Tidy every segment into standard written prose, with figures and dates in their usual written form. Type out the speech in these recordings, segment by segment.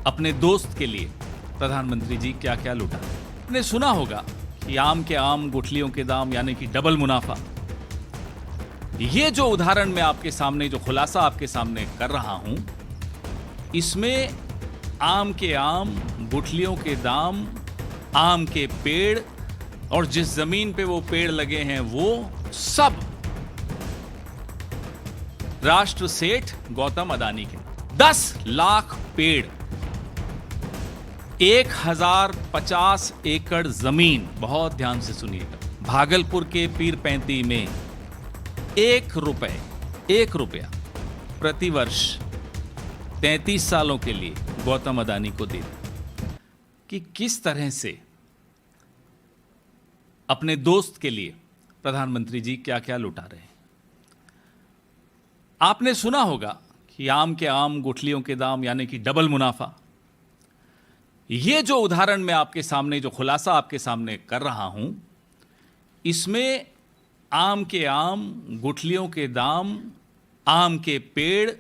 अपने दोस्त के लिए प्रधानमंत्री जी क्या क्या लुटा। आपने सुना होगा कि आम के आम गुठलियों के दाम, यानी कि डबल मुनाफा। ये जो उदाहरण मैं आपके सामने, जो खुलासा आपके सामने कर रहा हूं, इसमें आम के आम गुठलियों के दाम, आम के पेड़ और जिस जमीन पे वो पेड़ लगे हैं वो सब राष्ट्र सेठ गौतम अदानी के। 10 लाख पेड़, 1050 एकड़ जमीन, बहुत ध्यान से सुनिएगा, भागलपुर के पीरपैंती में 1 रुपया प्रति वर्ष 33 सालों के लिए गौतम अदानी को दे दिया। कि किस तरह से अपने दोस्त के लिए प्रधानमंत्री जी क्या क्या लुटा रहे हैं। आपने सुना होगा कि आम के आम गुठलियों के दाम, यानी कि डबल मुनाफा। ये जो उदाहरण मैं आपके सामने, जो खुलासा आपके सामने कर रहा हूं, इसमें आम के आम गुठलियों के दाम, आम के पेड़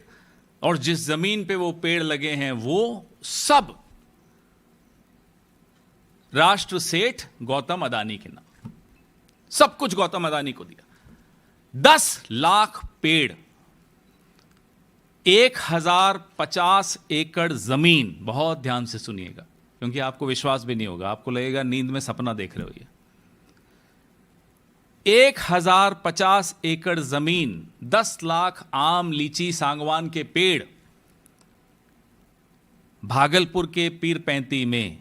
और जिस जमीन पे वो पेड़ लगे हैं वो सब राष्ट्र सेठ गौतम अदानी के नाम। सब कुछ गौतम अदानी को दिया। 10 लाख पेड़, 1050 एकड़ जमीन, बहुत ध्यान से सुनिएगा क्योंकि आपको विश्वास भी नहीं होगा, आपको लगेगा नींद में सपना देख रहे हो। ये 1050 एकड़ जमीन, 10 लाख आम, लीची, सागवान के पेड़, भागलपुर के पीरपैंती में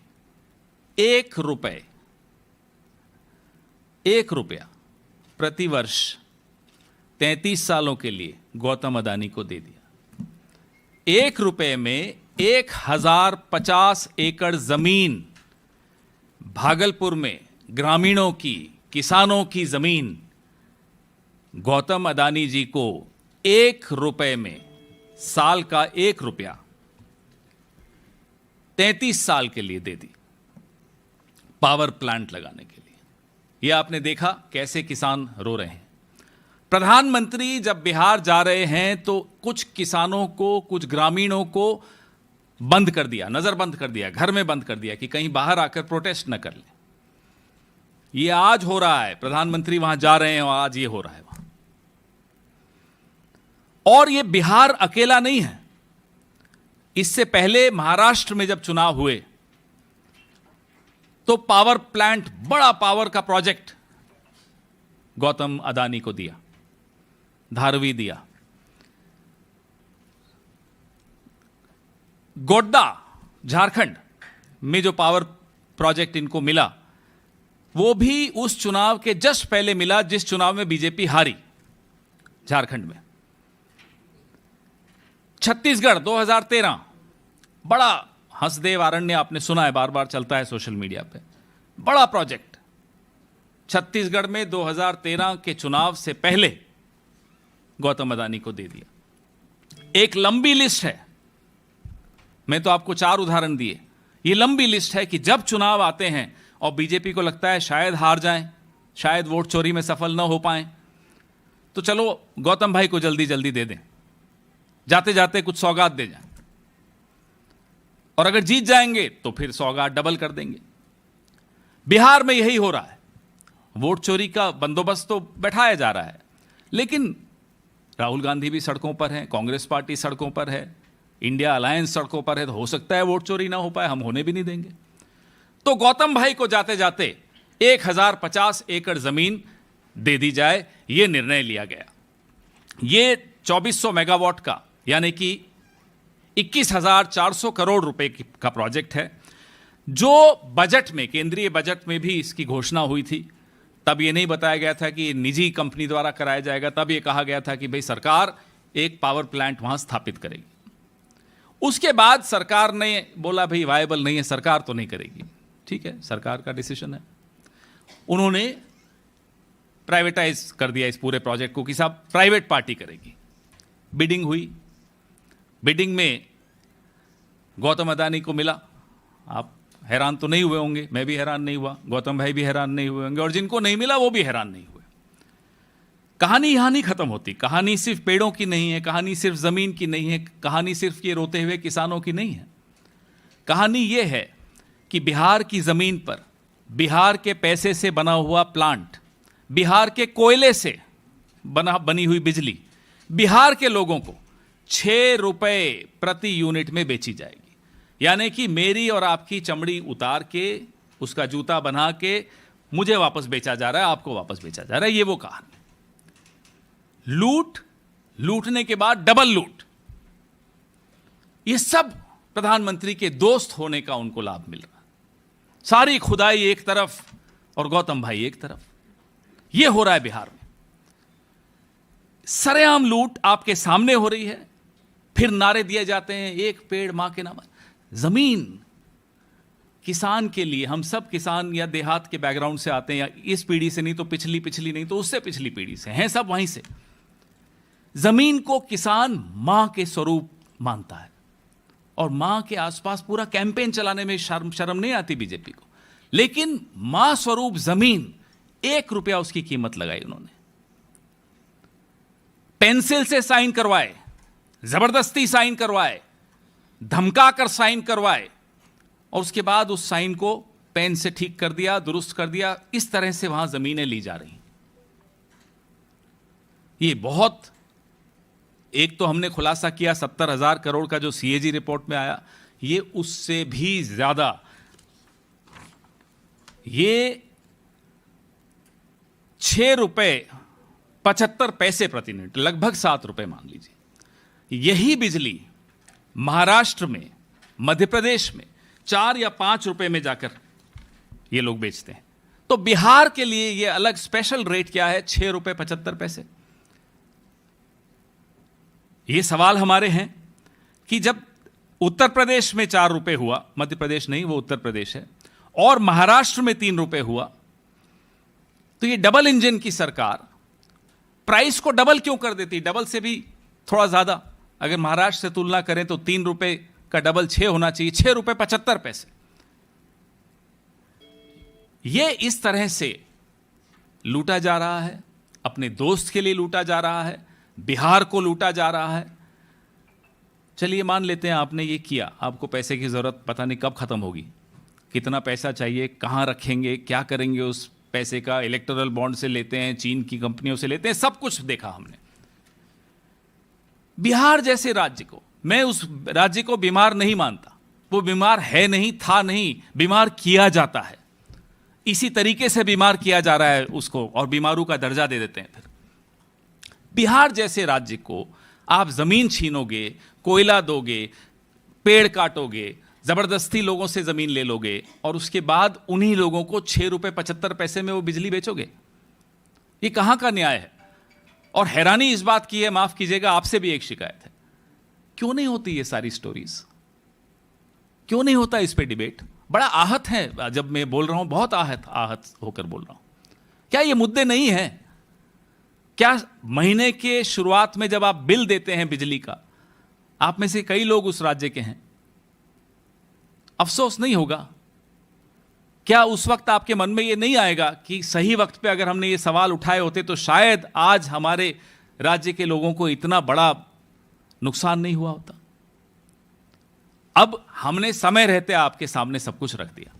1 रुपया प्रति वर्ष 33 सालों के लिए गौतम अदानी को दे दिया। 1 रुपये में 1050 एकड़ जमीन, भागलपुर में ग्रामीणों की, किसानों की जमीन, गौतम अदानी जी को 1 रुपये में, साल का 1 रुपया 33 साल के लिए दे दी, पावर प्लांट लगाने के लिए। यह आपने देखा कैसे किसान रो रहे हैं। प्रधानमंत्री जब बिहार जा रहे हैं तो कुछ किसानों को, कुछ ग्रामीणों को बंद कर दिया, नजरबंद कर दिया, घर में बंद कर दिया कि कहीं बाहर आकर प्रोटेस्ट न कर ले। ये आज हो रहा है, प्रधानमंत्री वहां जा रहे हैं और आज ये हो रहा है वहां। और ये बिहार अकेला नहीं है। इससे पहले महाराष्ट्र में जब चुनाव हुए तो पावर प्लांट, बड़ा पावर का प्रोजेक्ट गौतम अदानी को दिया, धारवी दिया। गोड्डा, झारखंड में जो पावर प्रोजेक्ट इनको मिला वो भी उस चुनाव के जस्ट पहले मिला जिस चुनाव में बीजेपी हारी झारखंड में। छत्तीसगढ़ 2013, बड़ा हंसदेव अरण्य, आपने सुना है, बार बार चलता है सोशल मीडिया पे, बड़ा प्रोजेक्ट छत्तीसगढ़ में 2013 के चुनाव से पहले गौतम अदानी को दे दिया। एक लंबी लिस्ट है, मैं तो आपको 4 उदाहरण दिए। ये लंबी लिस्ट है कि जब चुनाव आते हैं और बीजेपी को लगता है शायद हार जाएं, शायद वोट चोरी में सफल न हो पाएं, तो चलो गौतम भाई को जल्दी जल्दी दे दें, जाते जाते कुछ सौगात दे जाएं, और अगर जीत जाएंगे तो फिर सौगात डबल कर देंगे। बिहार में यही हो रहा है। वोट चोरी का बंदोबस्त तो बैठाया जा रहा है, लेकिन राहुल गांधी भी सड़कों पर हैं, कांग्रेस पार्टी सड़कों पर है, इंडिया अलायंस सड़कों पर है, तो हो सकता है वोट चोरी ना हो पाए, हम होने भी नहीं देंगे। तो गौतम भाई को जाते जाते 1050 एकड़ जमीन दे दी जाए, यह निर्णय लिया गया। ये 2400 मेगावाट का, यानी कि 21,400 करोड़ रुपए का प्रोजेक्ट है, जो बजट में, केंद्रीय बजट में भी इसकी घोषणा हुई थी। तब ये नहीं बताया गया था कि निजी कंपनी द्वारा कराया जाएगा, तब ये कहा गया था कि भाई सरकार एक पावर प्लांट वहां स्थापित करेगी। उसके बाद सरकार ने बोला भाई वायबल नहीं है, सरकार तो नहीं करेगी। ठीक है, सरकार का डिसीजन है। उन्होंने प्राइवेटाइज कर दिया इस पूरे प्रोजेक्ट को कि साहब प्राइवेट पार्टी करेगी। बिडिंग हुई, बिडिंग में गौतम अदानी को मिला। आप हैरान तो नहीं हुए होंगे, मैं भी हैरान नहीं हुआ, गौतम भाई भी हैरान नहीं हुए होंगे, और जिनको नहीं मिला वो भी हैरान नहीं हुए। कहानी यहां नहीं खत्म होती। कहानी सिर्फ पेड़ों की नहीं है, कहानी सिर्फ जमीन की नहीं है, कहानी सिर्फ ये रोते हुए किसानों की नहीं है। कहानी यह है कि बिहार की जमीन पर बिहार के पैसे से बना हुआ प्लांट, बिहार के कोयले से बनी हुई बिजली बिहार के लोगों को 6 रुपए प्रति यूनिट में बेची जाएगी। यानी कि मेरी और आपकी चमड़ी उतार के, उसका जूता बना के मुझे वापस बेचा जा रहा है, आपको वापस बेचा जा रहा है। ये वो कहानी। लूटने के बाद डबल लूट, ये सब प्रधानमंत्री के दोस्त होने का उनको लाभ मिल रहा। सारी खुदाई एक तरफ और गौतम भाई एक तरफ, ये हो रहा है बिहार में। सरेआम लूट आपके सामने हो रही है, फिर नारे दिए जाते हैं, एक पेड़ मां के नाम। जमीन किसान के लिए, हम सब किसान या देहात के बैकग्राउंड से आते हैं, या इस पीढ़ी से नहीं तो पिछली नहीं तो उससे पिछली पीढ़ी से हैं, सब वहीं से। जमीन को किसान मां के स्वरूप मानता है, और मां के आसपास पूरा कैंपेन चलाने में शर्म नहीं आती बीजेपी को। लेकिन मां स्वरूप जमीन, 1 रुपया उसकी कीमत लगाई उन्होंने। पेंसिल से साइन करवाए, जबरदस्ती साइन करवाए, धमकाकर साइन करवाए, और उसके बाद उस साइन को पेन से ठीक कर दिया, दुरुस्त कर दिया। इस तरह से वहां जमीनें ली जा रही। ये बहुत, एक तो हमने खुलासा किया 70,000 करोड़ का जो सीएजी रिपोर्ट में आया, ये उससे भी ज्यादा। ये 6 रुपए 75 पैसे प्रति यूनिट, लगभग 7 रुपए मान लीजिए। यही बिजली महाराष्ट्र में, मध्य प्रदेश में 4 या 5 रुपए में जाकर ये लोग बेचते हैं। तो बिहार के लिए ये अलग स्पेशल रेट क्या है, 6 रुपए 75 पैसे। ये सवाल हमारे हैं कि जब उत्तर प्रदेश में 4 रुपए हुआ, मध्य प्रदेश नहीं वो उत्तर प्रदेश है, और महाराष्ट्र में 3 रुपए हुआ, तो ये डबल इंजन की सरकार प्राइस को डबल क्यों कर देती? डबल से भी थोड़ा ज्यादा, अगर महाराष्ट्र से तुलना करें तो 3 रुपए का डबल 6 होना चाहिए, 6 रुपए 75 पैसे। ये इस तरह से लूटा जा रहा है, अपने दोस्त के लिए लूटा जा रहा है, बिहार को लूटा जा रहा है। चलिए मान लेते हैं आपने ये किया, आपको पैसे की जरूरत पता नहीं कब खत्म होगी, कितना पैसा चाहिए, कहां रखेंगे, क्या करेंगे उस पैसे का। इलेक्टोरल बॉन्ड से लेते हैं, चीन की कंपनियों से लेते हैं, सब कुछ देखा हमने। बिहार जैसे राज्य को, मैं उस राज्य को बीमार नहीं मानता, वो बीमार है नहीं, था नहीं, बीमार किया जाता है। इसी तरीके से बीमार किया जा रहा है उसको, और बीमारू का दर्जा दे देते हैं। फिर बिहार जैसे राज्य को आप जमीन छीनोगे, कोयला दोगे, पेड़ काटोगे, जबरदस्ती लोगों से जमीन ले लोगे, और उसके बाद उन्हीं लोगों को 6 रुपए 75 पैसे में वो बिजली बेचोगे। ये कहां का न्याय है? और हैरानी इस बात की है, माफ कीजिएगा, आपसे भी एक शिकायत है, क्यों नहीं होती ये सारी स्टोरीज? क्यों नहीं होता इस पे डिबेट? बड़ा आहत है जब मैं बोल रहा हूं, बहुत आहत होकर बोल रहा हूं। क्या ये मुद्दे नहीं है? क्या महीने के शुरुआत में जब आप बिल देते हैं बिजली का, आप में से कई लोग उस राज्य के हैं, अफसोस नहीं होगा? क्या उस वक्त आपके मन में ये नहीं आएगा कि सही वक्त पे अगर हमने ये सवाल उठाए होते तो शायद आज हमारे राज्य के लोगों को इतना बड़ा नुकसान नहीं हुआ होता? अब हमने समय रहते आपके सामने सब कुछ रख दिया।